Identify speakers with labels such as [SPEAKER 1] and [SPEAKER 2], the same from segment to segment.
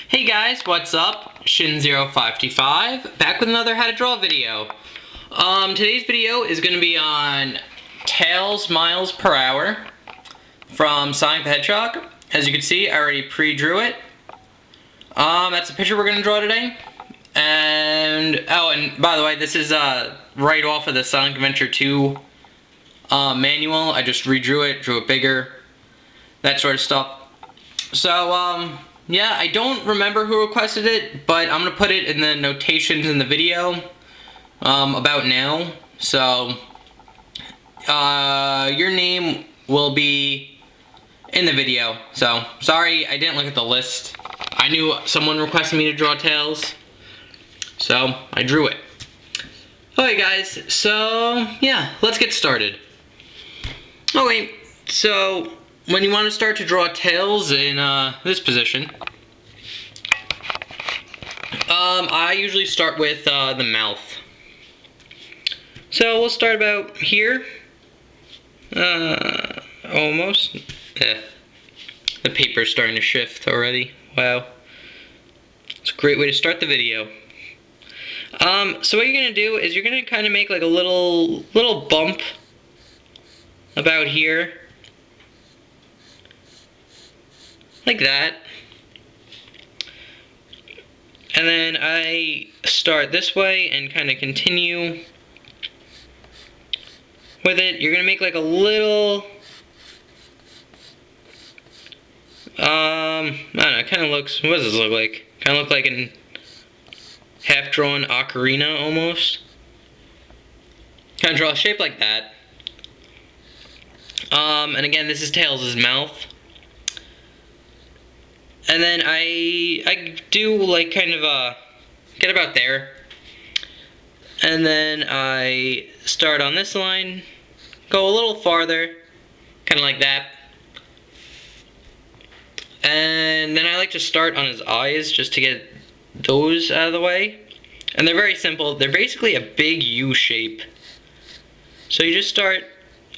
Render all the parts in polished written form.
[SPEAKER 1] Hey guys, what's up? Shin0525, back with another how to draw video. Today's video is going to be on Tails miles per hour from Sonic the Hedgehog. As you can see, I already pre-drew it. That's the picture we're going to draw today. And by the way, this is right off of the Sonic Adventure 2 manual. I just redrew it, drew it bigger, that sort of stuff. So, yeah, I don't remember who requested it, but I'm going to put it in the notations in the video about now. So, your name will be in the video. So, sorry, I didn't look at the list. I knew someone requested me to draw Tails, so I drew it. Okay, guys, so, yeah, let's get started. Okay, so when you want to start to draw Tails in this position, I usually start with the mouth. So we'll start about here. Almost. The paper's starting to shift already. Wow. It's a great way to start the video. So what you're gonna do is you're gonna kind of make like a little bump about here. Like that. And then I start this way and kind of continue with it. You're going to make like a little, I don't know, it kind of looks, what does this look like? Kind of look like a half-drawn ocarina almost. Kind of draw a shape like that. And again, this is Tails' mouth. And then I do like kind of get about there. And then I start on this line, go a little farther, kind of like that. And then I like to start on his eyes just to get those out of the way. And they're very simple. They're basically a big U shape. So you just start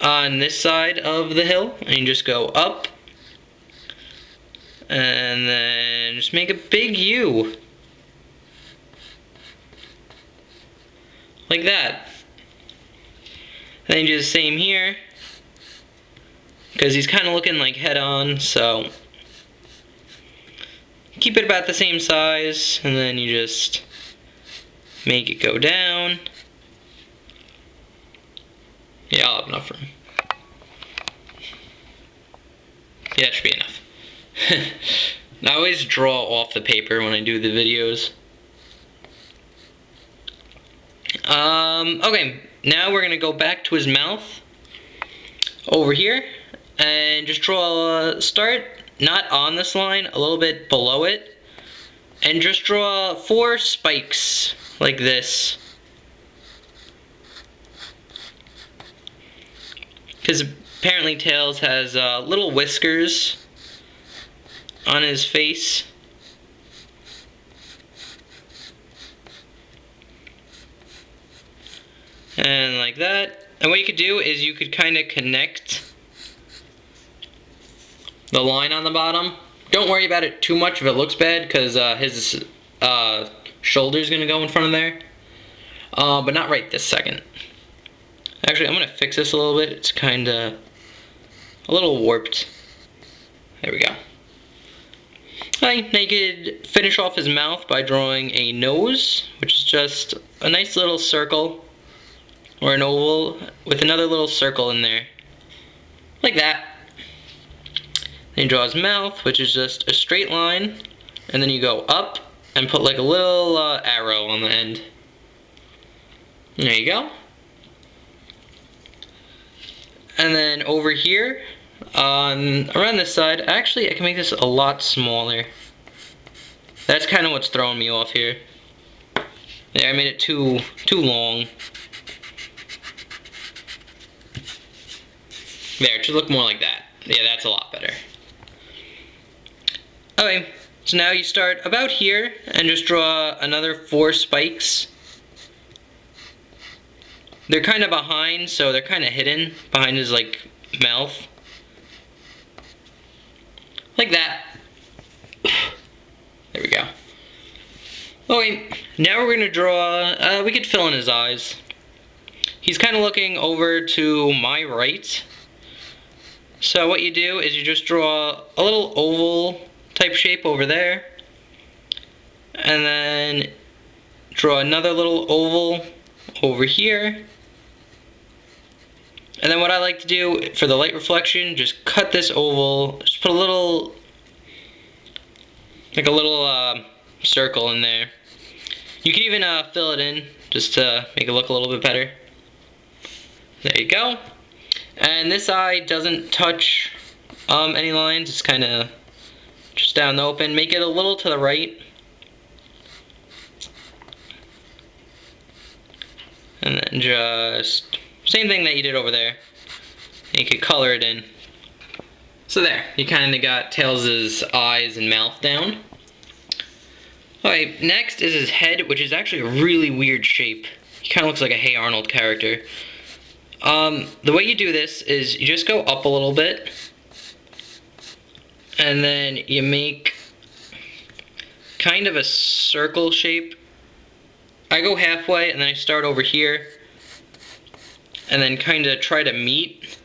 [SPEAKER 1] on this side of the hill and you just go up. And then just make a big U. Like that. And then you do the same here. Because he's kind of looking like head on, so keep it about the same size, and then you just make it go down. Yeah, I'll have enough room. Yeah, that should be enough. I always draw off the paper when I do the videos. Okay, now we're going to go back to his mouth over here and just draw a start, not on this line, a little bit below it, and just draw 4 spikes like this. Because apparently Tails has little whiskers on his face. And like that. And what you could do is you could kind of connect the line on the bottom. Don't worry about it too much if it looks bad, because his shoulder's going to go in front of there. But not right this second. Actually, I'm going to fix this a little bit. It's kind of a little warped. There we go. Alright, now you could finish off his mouth by drawing a nose, which is just a nice little circle, or an oval, with another little circle in there. Like that. Then you draw his mouth, which is just a straight line, and then you go up and put like a little arrow on the end. There you go. And then over here, around this side, actually I can make this a lot smaller. That's kind of what's throwing me off here. There, I made it too long. There, it should look more like that. Yeah, that's a lot better. Okay, so now you start about here and just draw another 4 spikes. They're kind of behind, so they're kind of hidden behind his like mouth. Like that. There we go. Okay, now we're gonna draw, we could fill in his eyes. He's kind of looking over to my right. So what you do is you just draw a little oval type shape over there. And then draw another little oval over here. And then what I like to do for the light reflection, just cut this oval, just put a little, like a little circle in there. You can even fill it in, just to make it look a little bit better. There you go. And this eye doesn't touch any lines, it's kind of just down the open. Make it a little to the right. And then just, same thing that you did over there. You could color it in. So there, you kind of got Tails' eyes and mouth down. Alright, next is his head, which is actually a really weird shape. He kind of looks like a Hey Arnold character. The way you do this is you just go up a little bit. And then you make kind of a circle shape. I go halfway and then I start over here. And then kind of try to meet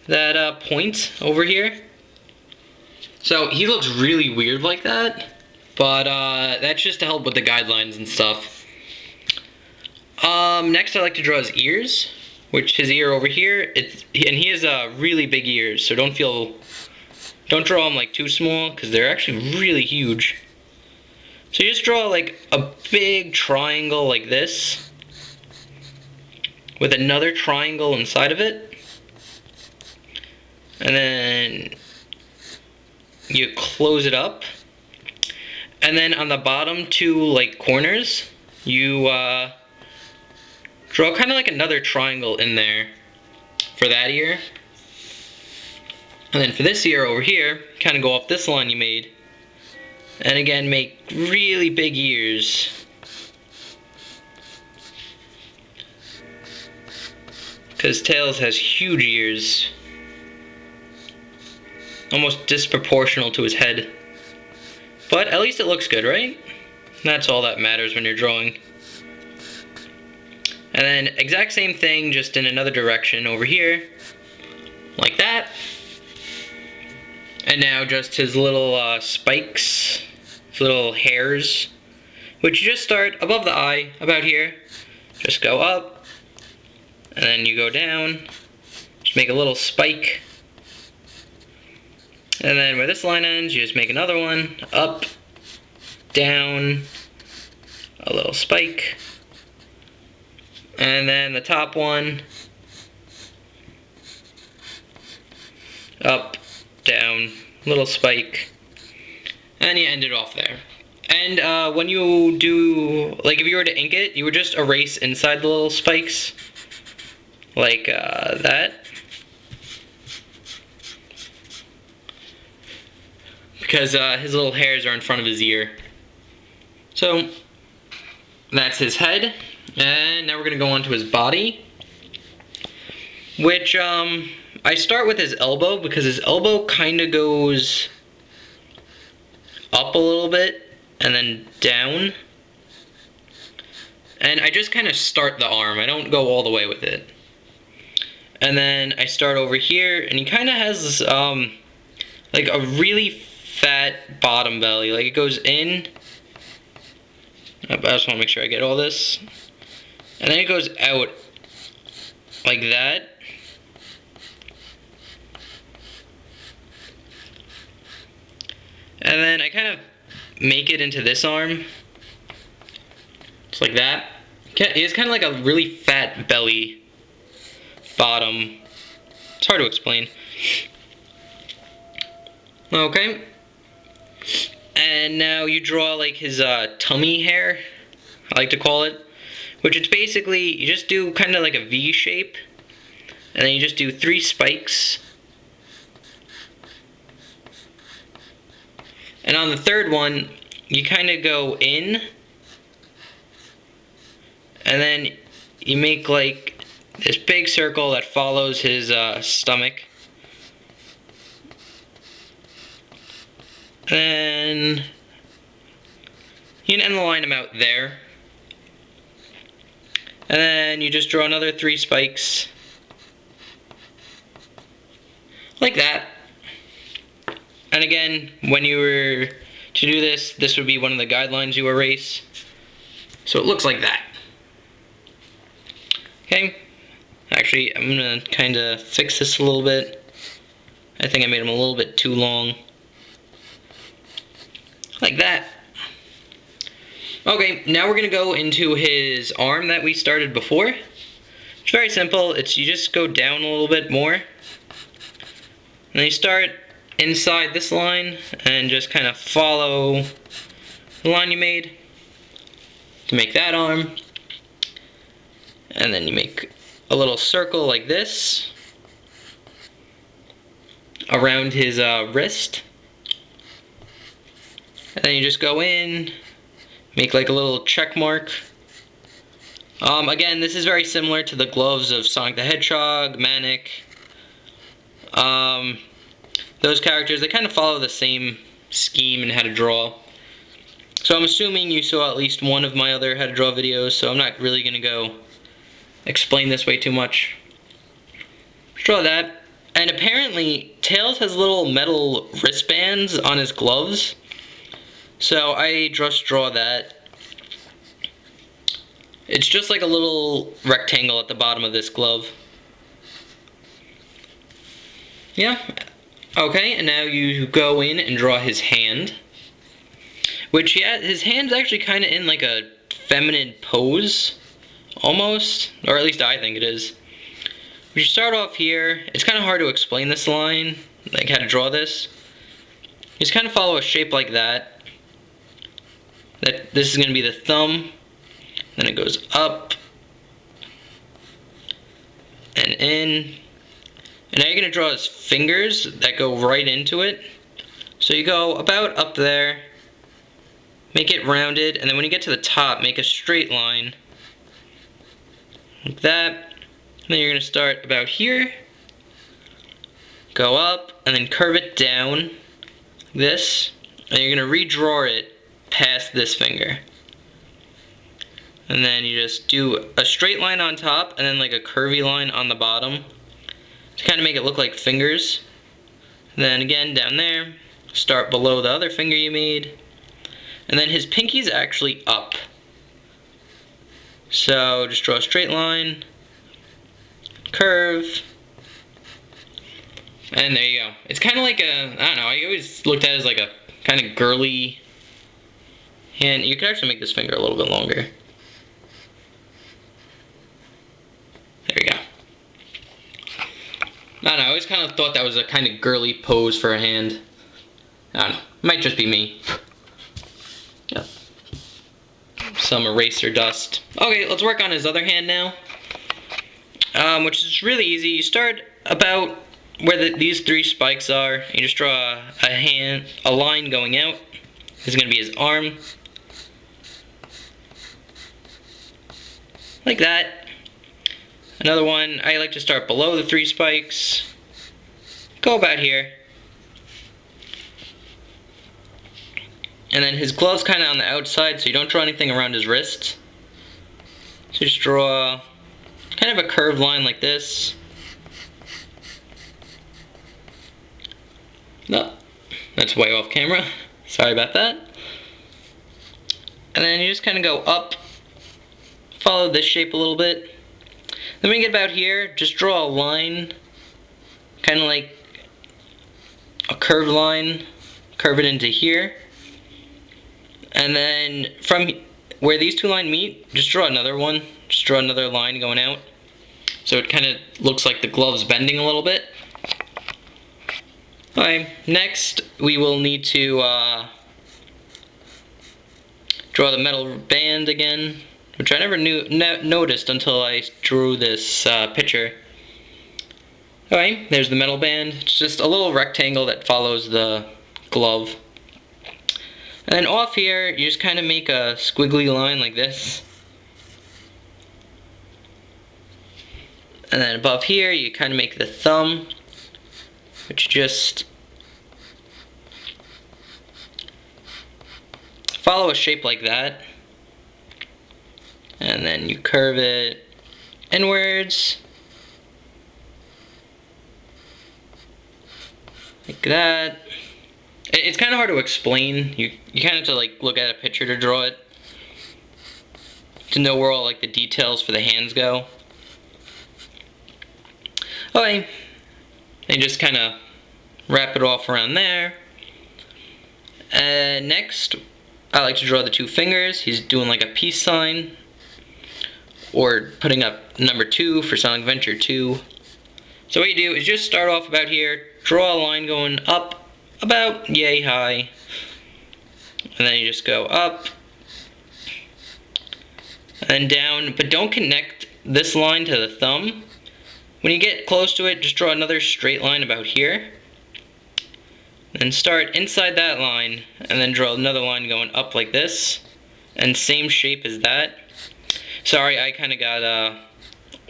[SPEAKER 1] that point over here. So he looks really weird like that. But that's just to help with the guidelines and stuff. Next I like to draw his ears, which his ear over here, and he has really big ears, so don't draw them like too small, because they're actually really huge. So you just draw like a big triangle like this, with another triangle inside of it, and then you close it up. And then on the bottom two like corners, you draw kind of like another triangle in there for that ear. And then for this ear over here, kind of go off this line you made. And again, make really big ears. Because Tails has huge ears. Almost disproportional to his head. But at least it looks good, right? That's all that matters when you're drawing. And then exact same thing, just in another direction over here. Like that. And now just his little spikes, his little hairs, which you just start above the eye, about here. Just go up, and then you go down. Just make a little spike. And then where this line ends, you just make another one, up, down, a little spike. And then the top one, up, down, little spike. And you end it off there. And when you do, like if you were to ink it, you would just erase inside the little spikes. Like that. Because his little hairs are in front of his ear. So, that's his head. And now we're going to go on to his body. Which, I start with his elbow, because his elbow kind of goes up a little bit, and then down. And I just kind of start the arm. I don't go all the way with it. And then I start over here, and he kind of has this, like a really fat bottom belly. Like it goes in. I just want to make sure I get all this. And then it goes out like that. And then I kind of make it into this arm. Just like that. He has kind of like a really fat belly bottom. It's hard to explain. Okay. And now you draw like his tummy hair, I like to call it. Which it's basically, you just do kind of like a V shape. And then you just do 3 spikes. And on the third one, you kind of go in. And then you make like this big circle that follows his stomach. And You can end the line about there. And then you just draw another 3 spikes. Like that. And again, when you were to do this, this would be one of the guidelines you erase. So it looks like that. Okay. Actually, I'm going to kind of fix this a little bit. I think I made them a little bit too long. Like that. Okay, now we're going to go into his arm that we started before. It's very simple. It's you just go down a little bit more. And then you start inside this line and just kind of follow the line you made to make that arm. And then you make a little circle like this around his wrist. And then you just go in, make like a little check mark. Again, this is very similar to the gloves of Sonic the Hedgehog, Manic. Those characters, they kind of follow the same scheme in how to draw. So I'm assuming you saw at least one of my other how to draw videos, so I'm not really going to go explain this way too much. Draw that. And apparently, Tails has little metal wristbands on his gloves. So I just draw that. It's just like a little rectangle at the bottom of this glove. Yeah. Okay, and now you go in and draw his hand. Which, yeah, his hand's actually kind of in like a feminine pose. Almost. Or at least I think it is. You start off here. It's kind of hard to explain this line. Like how to draw this. You just kind of follow a shape like that. This is going to be the thumb. Then it goes up. And in. And now you're going to draw his fingers that go right into it. So you go about up there. Make it rounded. And then when you get to the top, make a straight line. Like that. And then you're going to start about here. Go up. And then curve it down. Like this. And you're going to redraw it past this finger. And then you just do a straight line on top. And then like a curvy line on the bottom. To kind of make it look like fingers. And then again down there, start below the other finger you made. And then his pinky's actually up. So just draw a straight line, curve, and there you go. It's kind of like a, I don't know, I always looked at it as like a kind of girly hand. You could actually make this finger a little bit longer. There you go. I don't know, I always kind of thought that was a kind of girly pose for a hand. I don't know, might just be me. Yep. Some eraser dust. Okay, let's work on his other hand now. Which is really easy. You start about where these 3 spikes are. You just draw a line going out. This is going to be his arm. Like that. Another one, I like to start below the 3 spikes. Go about here. And then his glove's kind of on the outside, so you don't draw anything around his wrist. So just draw kind of a curved line like this. No, that's way off camera. Sorry about that. And then you just kind of go up, follow this shape a little bit. Then when you get about here, just draw a line, kind of like a curved line, curve it into here. And then from where these 2 lines meet, just draw another one. Just draw another line going out. So it kind of looks like the glove's bending a little bit. Okay, next we will need to draw the metal band again, which I never noticed until I drew this picture. Okay, there's the metal band. It's just a little rectangle that follows the glove. And then off here, you just kind of make a squiggly line like this. And then above here, you kind of make the thumb, which just follow a shape like that. And then you curve it inwards. Like that. It's kind of hard to explain. You kind of have to like look at a picture to draw it, to know where all like the details for the hands go. Okay, and just kind of wrap it off around there. And next, I like to draw the two fingers. He's doing like a peace sign, or putting up number 2 for Sonic Adventure 2. So what you do is just start off about here, draw a line going up about yay high, and then you just go up and down, but don't connect this line to the thumb. When you get close to it, just draw another straight line about here, and start inside that line, and then draw another line going up like this, and same shape as that. Sorry, I kind of got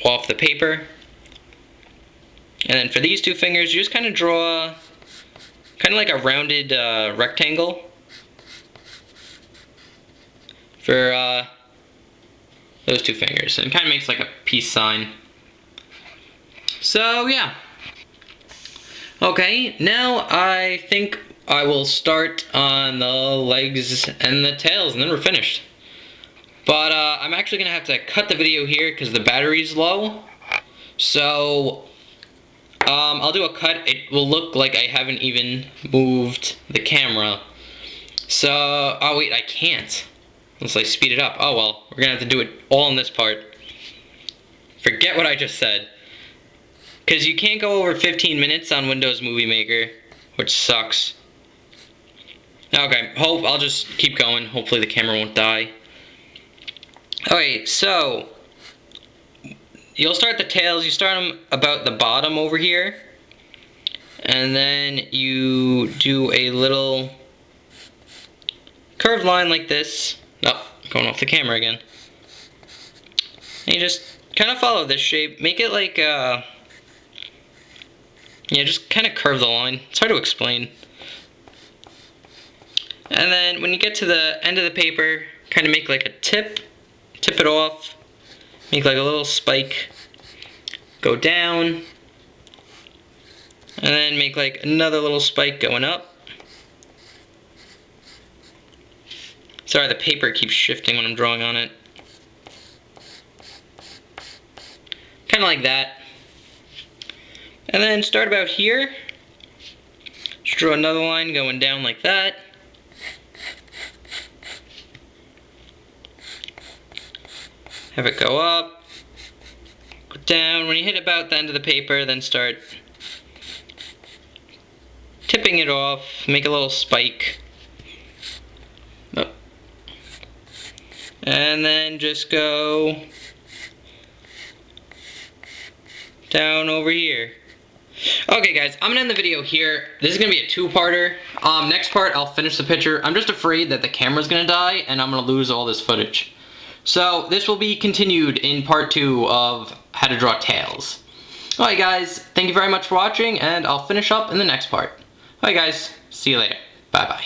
[SPEAKER 1] off the paper. And then for these two fingers, you just kind of draw kind of like a rounded rectangle for those two fingers. And it kind of makes like a peace sign. So yeah. Okay, now I think I will start on the legs and the tails, and then we're finished. But I'm actually going to have to cut the video here because the battery's low. So I'll do a cut. It will look like I haven't even moved the camera. So, oh wait, I can't. Unless I speed it up. Oh well, we're going to have to do it all in this part. Forget what I just said. Because you can't go over 15 minutes on Windows Movie Maker, which sucks. Okay, I'll just keep going. Hopefully the camera won't die. Okay, so you'll start the tails. You start them about the bottom over here, and then you do a little curved line like this. Oh, going off the camera again. And you just kind of follow this shape. Make it like yeah, just kind of curve the line. It's hard to explain. And then when you get to the end of the paper, kind of make like a tip it off, make like a little spike, go down, and then make like another little spike going up. Sorry, the paper keeps shifting when I'm drawing on it. Kind of like that. And then start about here. Just draw another line going down like that. Have it go up, go down. When you hit about the end of the paper, then start tipping it off, make a little spike. Oh. And then just go down over here. Okay guys, I'm gonna end the video here. This is gonna be a two-parter. Next part, I'll finish the picture. I'm just afraid that the camera's gonna die and I'm gonna lose all this footage. So this will be continued in part 2 of how to draw tails. Alright guys, thank you very much for watching, and I'll finish up in the next part. Alright guys, see you later. Bye bye.